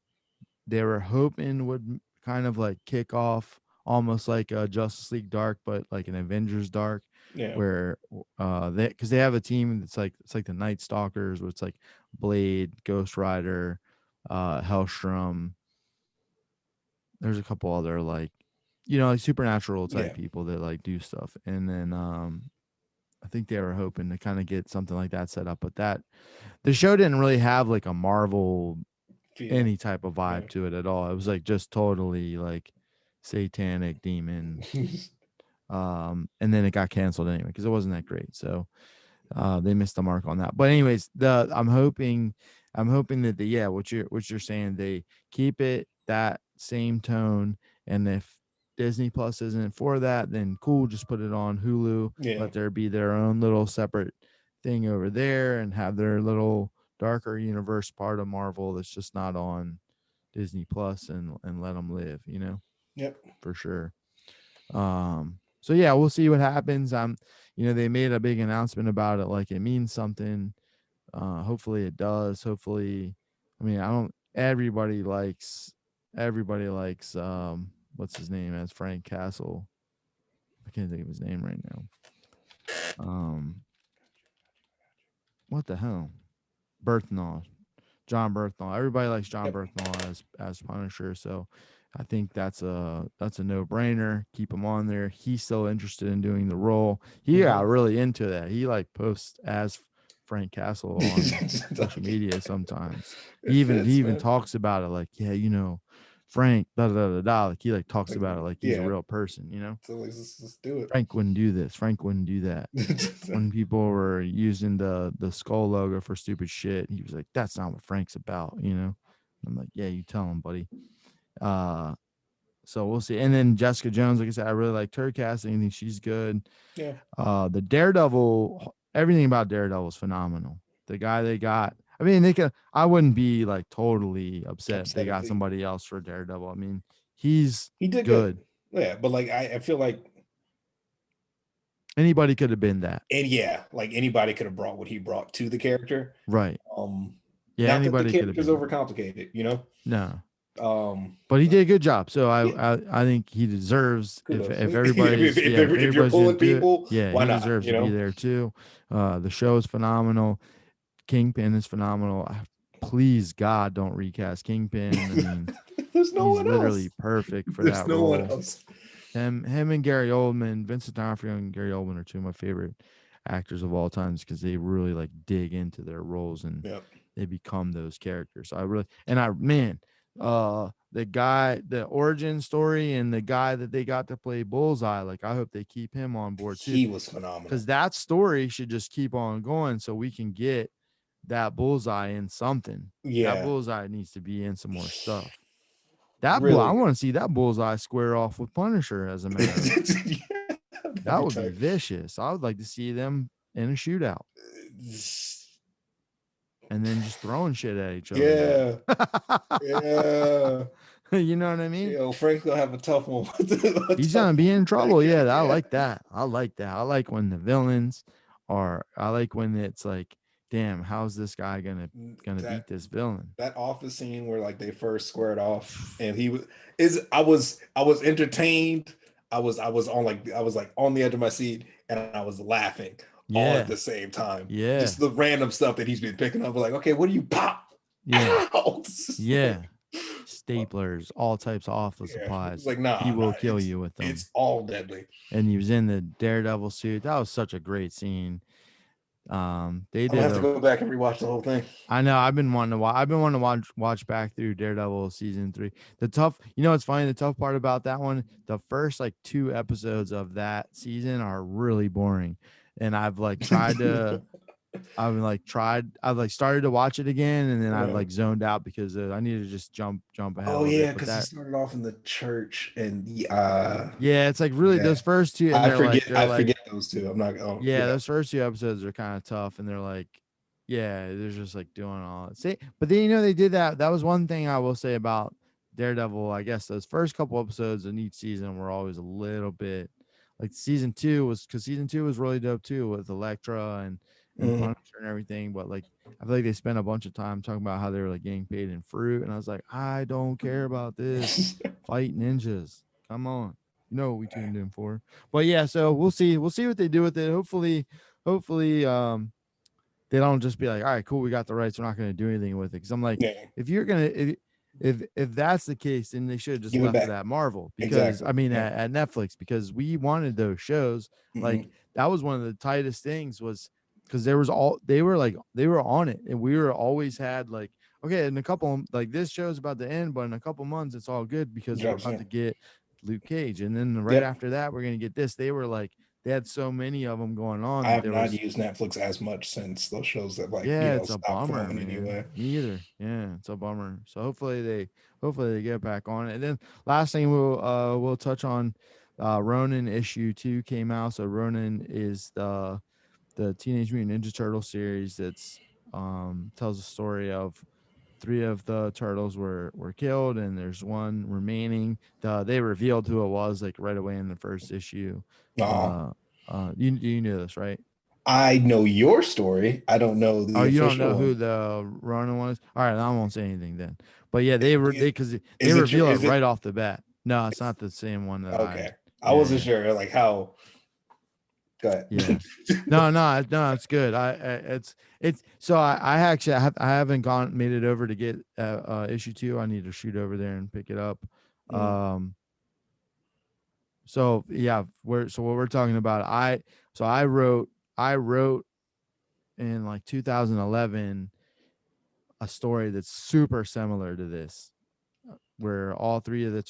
they were hoping would kind of like kick off almost like a Justice League Dark, but like an Avengers Dark, Yeah. where because they have a team that's like it's like the Night Stalkers, where it's like Blade, Ghost Rider, Hellstrom. There's a couple other like like supernatural type Yeah. people that like do stuff, and then I think they were hoping to kind of get something like that set up, but the show didn't really have like a Marvel Feel. any type of Yeah. vibe to it at all. It was like just totally like satanic demon. And then it got canceled anyway because it wasn't that great. So they missed the mark on that. But anyways, I'm hoping that what you're saying, they keep it that same tone, and if Disney Plus isn't for that, then cool, just put it on Hulu. Yeah. Let there be their own little separate thing over there and have their little darker universe part of Marvel that's just not on Disney Plus, and let them live, Yep. for sure. So yeah, we'll see what happens. They made a big announcement about it, like it means something. Hopefully it does. Hopefully, I mean, I don't. Everybody likes what's his name as Frank Castle. I can't think of his name right now. What the hell? Berthnall, John Berthnall. Everybody likes John Yep. Berthnall as Punisher, so I think that's a no brainer. Keep him on there. He's still interested in doing the role. He got really into that. He like posts as Frank Castle on social media sometimes. It He fits, even man. talks about it like, yeah, Frank, da da da da. Like he like talks Like, about it like he's a yeah. real person, you know. So like, let's do Frank wouldn't do this. Frank wouldn't do that. it. When people were using the skull logo for stupid shit, he was like, "That's not what Frank's about," you know. I'm like, "Yeah, you tell him, buddy." Uh, so we'll see. And then Jessica Jones, like I said, I really like her casting. I think she's good. Yeah. The Daredevil, everything about Daredevil is phenomenal. The guy they got, I mean, they could. I wouldn't be like totally upset if they Upset if got he somebody else for Daredevil. I mean, he's did good. good. Yeah, but like I feel like Anybody could have been that. and yeah, like anybody could have brought what he brought to the character. Right. Yeah, Not that the anybody could have character's been that. overcomplicated, you know. No. But he But did a good job. So yeah, I think he deserves kudos. if everybody's if, if if you're everybody's gonna pulling do it, people, yeah, why he not? deserves You to be know, there too. The show is phenomenal. Kingpin is phenomenal. Please God, don't recast Kingpin. I mean, there's no he's one else. literally perfect for There's that no one role. else. Him and Gary Oldman, Vincent D'Onofrio and Gary Oldman are two of my favorite actors of all times because they really like dig into their roles and Yep. they become those characters. So I really and I man, the guy, the origin story and the guy that they got to play Bullseye, like I hope they keep him on board too. He was phenomenal. Because that story should just keep on going so we can get that Bullseye in something. Yeah. That Bullseye needs to be in some more stuff. That I Really. want to see that Bullseye square off with Punisher. As a matter of fact, Yeah, that would be vicious. I would like to see them in a shootout and then just throwing shit at each other. Yeah. Yeah. You know what I mean? Yo, Frank's gonna have a tough one. He's gonna be in trouble. Yeah, I like that. I like that. I like when the villains are. I like when it's like, damn, how's this guy gonna beat this villain? That office scene where like they first squared off, and I was entertained. I was like on the edge of my seat, and I was laughing all at the same time. Yeah, just the random stuff that he's been picking up. Like, okay, what do you pop? Yeah, Ow! yeah. Staplers, all types of office supplies. It's like, nah, he will kill you with them. It's all deadly. And he was in the Daredevil suit. That was such a great scene. They did. I'll have to go back and rewatch the whole thing. I know. I've been wanting to watch back through Daredevil season 3. The tough, you know, it's funny. The tough part about that one, the first like 2 episodes of that season are really boring, and I've like tried to. I've started to watch it again, and then I've like zoned out because I needed to just jump ahead. Oh yeah, because he started off in the church, and yeah, it's like really those first 2. And I forget those 2. I'm not. Oh, yeah, those first 2 episodes are kind of tough, and they're like, yeah, they're just like doing all. See, but then they did that. That was one thing I will say about Daredevil. I guess those first couple episodes in each season were always a little bit like season 2 was really dope too with Elektra and Punisher and everything. But like I feel like they spent a bunch of time talking about how they were like getting paid in fruit, and I was like, I don't care about this. Fight ninjas, come on, you know what we tuned in for. But yeah, so we'll see what they do with it. Hopefully, they don't just be like, all right, cool, we got the rights, we're not going to do anything with it. Because I'm like, if you're gonna if that's the case, then they should have just left it at Marvel, because I mean at Netflix, because we wanted those shows. Like that was one of the tightest things, was because they were on it, and we were always had like, okay, in a couple, like this show's about to end, but in a couple months it's all good because we're about to get Luke Cage, and then right after that we're gonna get this. They were like, they had so many of them going on. I have not used Netflix as much since those shows that it's a bummer, man. Anyway. Me either. Yeah, it's a bummer. So hopefully they get back on it. And then last thing we'll touch on, Ronin issue 2 came out. So Ronin is the Teenage Mutant Ninja Turtle series that's tells a story of 3 of the turtles were killed, and there's 1 remaining. They revealed who it was like right away in the first issue. You knew this, right? I know your story. I don't know the you don't know who the Ronin was? All right, I won't say anything then. But yeah, they reveal it right off the bat. No, it's not the same one that I wasn't sure like how. Go ahead. Yeah. No, it's good. It's so I actually I haven't made it over to get issue 2. I need to shoot over there and pick it up. So yeah, what we're talking about, I wrote in like 2011 a story that's super similar to this. where all three of the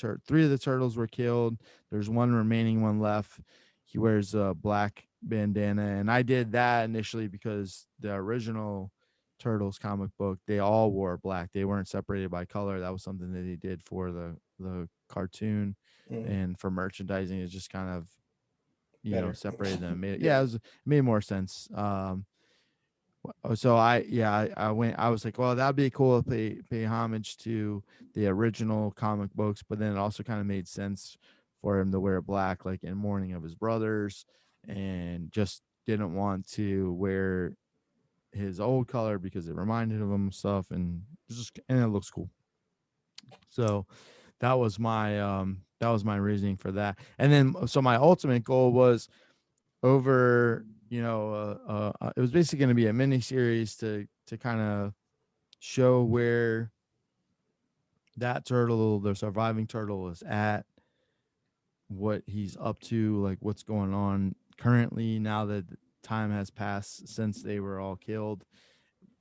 turtles were killed. There's one remaining one left. He wears a black bandana, and I did that initially because the original Turtles comic book, they all wore black. They weren't separated by color. That was something that they did for the cartoon, Mm, and for merchandising, it just kind of better. separated them. Yeah. It made more sense. So I went. I was like, well, that'd be cool to pay homage to the original comic books, but then it also kind of made sense for him to wear black, like in mourning of his brothers, and just didn't want to wear his old color because it reminded him of stuff, and it looks cool. So that was my reasoning for that. And then so my ultimate goal was over, it was basically going to be a mini series to kind of show where that turtle, the surviving turtle, is at, what he's up to, like what's going on currently now that time has passed since they were all killed,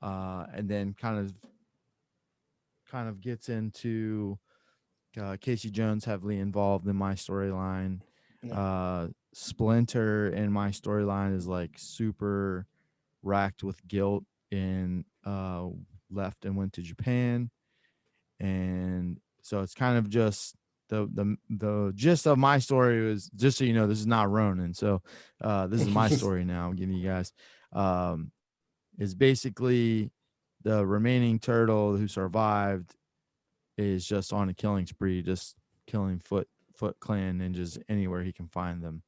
and then kind of gets into Casey Jones heavily involved in my storyline. Yeah. Splinter in my storyline is like super racked with guilt and left and went to Japan. And so it's kind of just the gist of my story was, just so you know, this is not Ronin. So this is my story now. I'm giving you guys, um, is basically the remaining turtle who survived is just on a killing spree, just killing Foot Clan ninjas anywhere he can find them.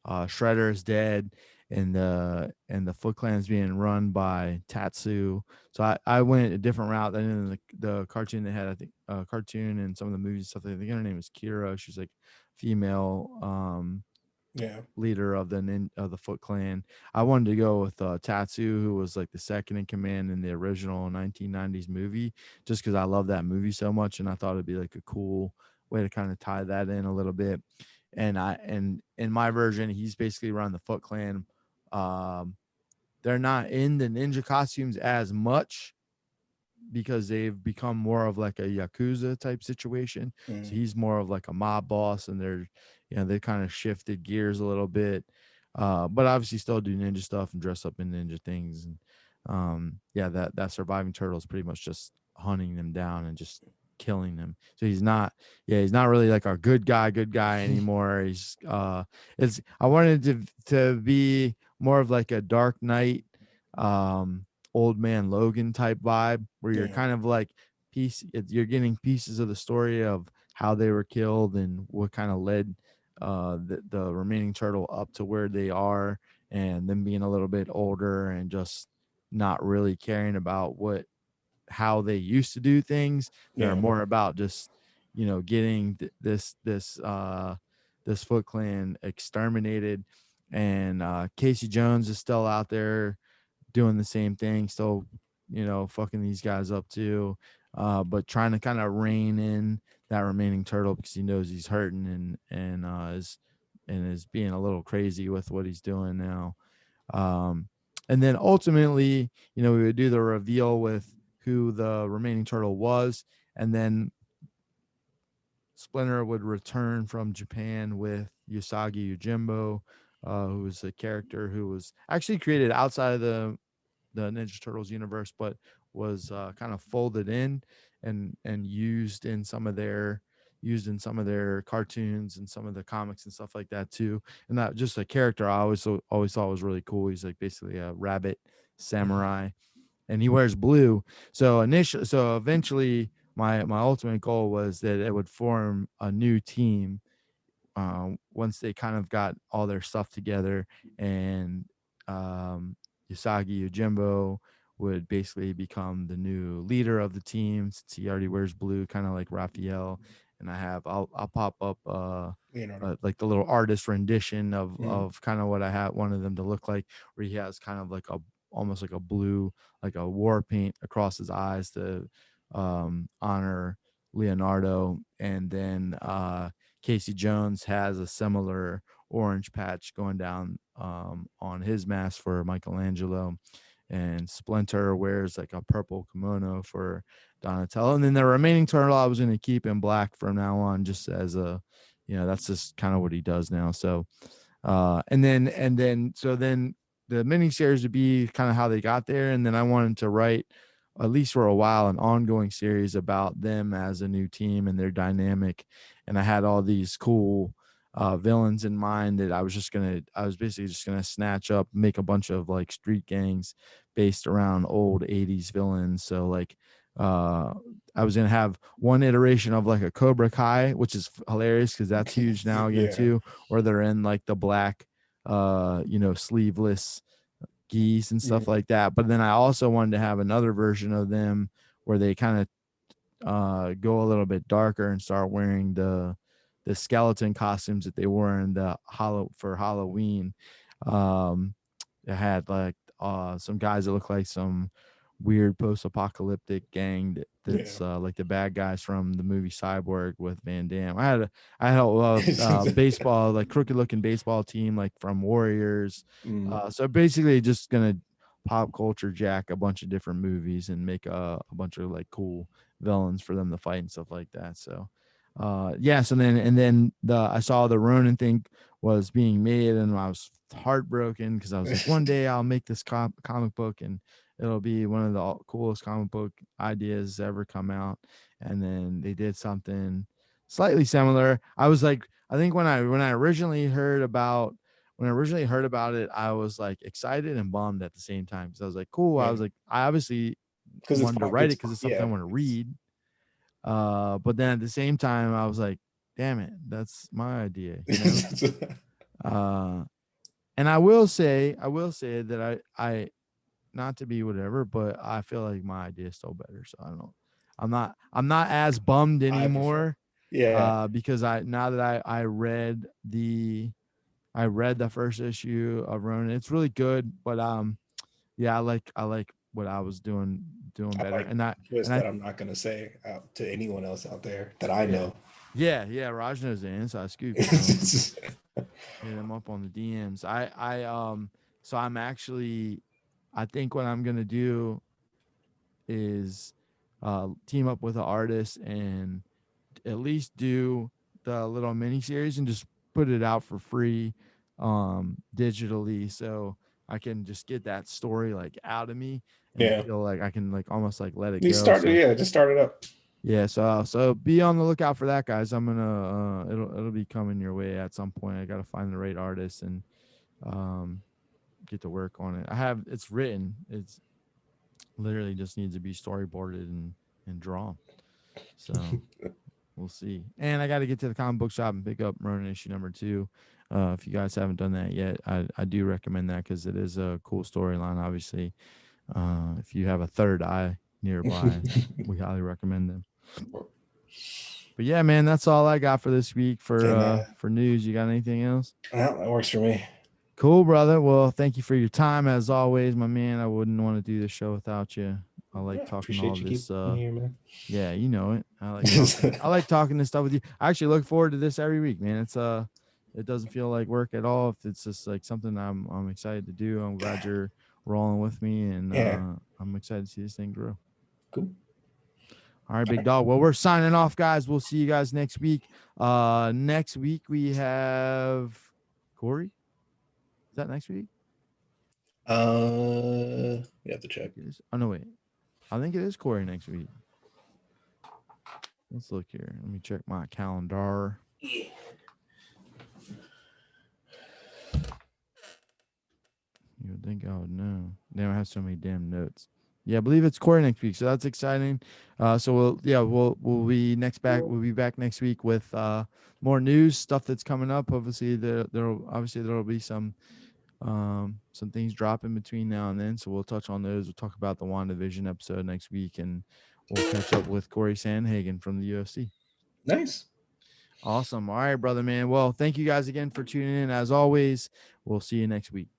Shredder is dead, and the Foot Clan is being run by Tatsu. So I went a different route than in the cartoon they had. I think cartoon and some of the movies stuff. I think her name was Kira. She's like female. Yeah. Leader of the Foot Clan. I wanted to go with Tatsu, who was like the second in command in the original 1990s movie, just because I love that movie so much, and I thought it'd be like a cool way to kind of tie that in a little bit. And in my version, he's basically around the Foot Clan. Um, they're not in the ninja costumes as much because they've become more of like a yakuza type situation. So Mm, he's more of like a mob boss, and they kind of shifted gears a little bit, but obviously still do ninja stuff and dress up in ninja things. And yeah, that surviving turtle is pretty much just hunting them down and just killing them. So he's not really like our good guy anymore. It's I wanted to be more of like a Dark Knight, um old man Logan type vibe, where you're yeah. kind of like you're getting pieces of the story of how they were killed and what kind of led the remaining turtle up to where they are, and them being a little bit older and just not really caring about how they used to do things. They're Yeah. more about just getting this Foot Clan exterminated. And Casey Jones is still out there doing the same thing, still, fucking these guys up too, but trying to kind of rein in that remaining turtle because he knows he's hurting, and is being a little crazy with what he's doing now. Um, and then ultimately, we would do the reveal with who the remaining turtle was, and then Splinter would return from Japan with Usagi Yojimbo, who was a character who was actually created outside of the Ninja Turtles universe, but was kind of folded in and used in some of their cartoons and some of the comics and stuff like that too. And that just a character I always thought was really cool. He's like basically a rabbit samurai, and he wears blue. So eventually, my ultimate goal was that it would form a new team once they kind of got all their stuff together, and um, Usagi Yojimbo would basically become the new leader of the team since he already wears blue, kind of like Raphael. And I'll pop up Leonardo. like the little artist rendition of Mm, kind of what I had wanted them to look like, where he has kind of like almost like a blue, like a war paint across his eyes to honor Leonardo. And then Casey Jones has a similar orange patch going down on his mask for Michelangelo, and Splinter wears like a purple kimono for Donatello, and then the remaining turtle I was going to keep in black from now on, just as a, that's just kind of what he does now. So, and then the miniseries would be kind of how they got there, and then I wanted to write, at least for a while, an ongoing series about them as a new team and their dynamic. And I had all these cool villains in mind that I was basically just gonna snatch up, make a bunch of like street gangs based around old 80s villains. So like I was gonna have one iteration of like a Cobra Kai, which is hilarious because that's huge now again Yeah. too, where they're in like the black sleeveless geese and stuff like that. But then I also wanted to have another version of them where they kind of go a little bit darker and start wearing the skeleton costumes that they wore in the for Halloween. It had like some guys that look like some weird post-apocalyptic gang that's like the bad guys from the movie Cyborg with Van Damme. I had a baseball, like crooked looking baseball team like from Warriors. So basically just gonna pop culture jack a bunch of different movies and make a bunch of like cool villains for them to fight and stuff like that. So so then I saw the Ronin thing was being made, and I was heartbroken because I was like, one day I'll make this comic book and it'll be one of the coolest comic book ideas ever come out. And then they did something slightly similar. I was like, I think when I originally heard about it, I was like excited and bummed at the same time, because I was like, cool. I was like, I obviously wanted to write it because it's something I want to read. But then at the same time, I was like, damn it, that's my idea, and I will say that I not to be whatever, but I feel like my idea is still better. So I don't know. I'm not as bummed anymore. Because now that I read the first issue of Ronin. It's really good, but I like what I was doing better. Like And that I'm not gonna say out to anyone else out there that I know. Raj knows the inside scoop. Hit him up on the DMs. So I'm actually, I think what I'm gonna do is team up with an artist and at least do the little mini series and just put it out for free digitally, so I can just get that story like out of me and feel like I can like almost like let it go. Just start it up. Yeah, so be on the lookout for that, guys. I'm gonna it'll be coming your way at some point. I gotta find the right artist and get to work on it. It's written. It's literally just needs to be storyboarded and drawn. So we'll see. And I got to get to the comic book shop and pick up Ronin issue number 2. If you guys haven't done that yet, I do recommend that because it is a cool storyline. Obviously, if you have a third eye nearby, we highly recommend them. But yeah, man, that's all I got for this week for news. You got anything else? Well, that works for me. Cool, brother. Well, thank you for your time as always, my man. I wouldn't want to do this show without you. I like talking all this. Here, man. Yeah, you know it. I like talking this stuff with you. I actually look forward to this every week, man. It's it doesn't feel like work at all. If it's just like something I'm excited to do. I'm glad you're rolling with me, and I'm excited to see this thing grow. Cool. All right, big dog. Well, we're signing off, guys. We'll see you guys next week. Next week we have Corey. Is that next week? We have to check. Oh no, wait. I think it is Corey next week. Let's look here. Let me check my calendar. Yeah. You would think I would know. Damn, I have so many damn notes. Yeah, I believe it's Corey next week, so that's exciting. So we'll be back next week with more news, stuff that's coming up. Obviously, there'll be some things dropping between now and then, so we'll touch on those. We'll talk about the WandaVision episode next week, and we'll catch up with Corey Sandhagen from the UFC. Nice. Awesome. All right, brother, man. Well, thank you guys again for tuning in. As always, we'll see you next week.